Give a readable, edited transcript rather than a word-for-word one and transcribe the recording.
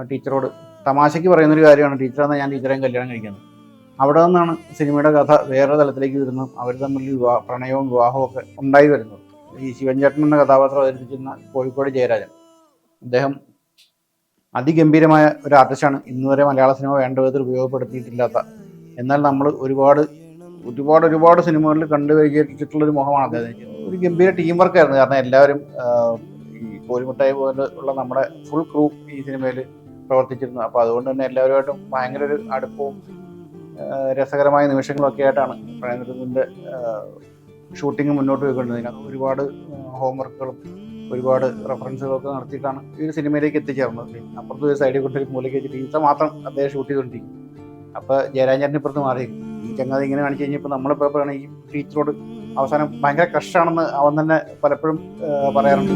ടീച്ചറോട് തമാശയ്ക്ക് പറയുന്നൊരു കാര്യമാണ്, ടീച്ചറാണ് ഞാൻ ടീച്ചറേയും കല്യാണം കഴിക്കുന്നത്. അവിടെ നിന്നാണ് സിനിമയുടെ കഥ വേറെ തലത്തിലേക്ക് വരുന്നതും അവർ തമ്മിൽ പ്രണയവും വിവാഹവും ഒക്കെ ഉണ്ടായി വരുന്നത്. ഈ ശിവൻ ചേട്ടൻ എന്ന കഥാപാത്രം അവതരിപ്പിച്ചിരുന്ന കോഴിക്കോട് ജയരാജൻ, അദ്ദേഹം അതിഗംഭീരമായ ഒരു ആർട്ടിസ്റ്റാണ്. ഇന്നുവരെ മലയാള സിനിമ വേണ്ട വിധത്തിൽ ഉപയോഗപ്പെടുത്തിയിട്ടില്ലാത്ത, എന്നാൽ നമ്മൾ ഒരുപാട് ഒരുപാട് ഒരുപാട് സിനിമകളിൽ കണ്ടുപരിചയിച്ചിട്ടുള്ളൊരു മുഖമാണ് അദ്ദേഹത്തിന്. ഒരു ഗംഭീര ടീം വർക്കായിരുന്നു. കാരണം എല്ലാവരും ഈ കോഴിമുട്ടായി പോലെ ഉള്ള നമ്മുടെ ഫുൾ ക്രൂ ഈ സിനിമയിൽ പ്രവർത്തിച്ചിരുന്നു. അപ്പോൾ അതുകൊണ്ട് തന്നെ എല്ലാവരുമായിട്ടും ഭയങ്കര ഒരു അടുപ്പവും രസകരമായ നിമിഷങ്ങളൊക്കെ ആയിട്ടാണ് പ്രണയനൃത്തത്തിൻ്റെ ഷൂട്ടിംഗ് മുന്നോട്ട് പോയിക്കൊണ്ടിരുന്നത്. ഒരുപാട് ഹോംവർക്കുകളും ഒരുപാട് റെഫറൻസുകളൊക്കെ നടത്തിയിട്ടാണ് ഈ ഒരു സിനിമയിലേക്ക് എത്തിച്ചേർന്നത്. അപ്പുറത്ത് ഒരു സൈഡിൽ കൊണ്ടൊരു മൂലയ്ക്ക് വെച്ചിട്ട് ടീച്ചർ മാത്രം അദ്ദേഹം ഷൂട്ട് ചെയ്തുകൊണ്ടിരിക്കും. അപ്പോൾ ജയരാജൻ ഇപ്പുറത്ത് മാറി ഈ ചങ്ങാതി ഇങ്ങനെ കാണിച്ചു കഴിഞ്ഞപ്പോൾ നമ്മളിപ്പോൾ ഈ ടീച്ചറോട് അവസാനം ഭയങ്കര ക്രഷാണെന്ന് അവൻ തന്നെ പലപ്പോഴും പറയാറുണ്ട്.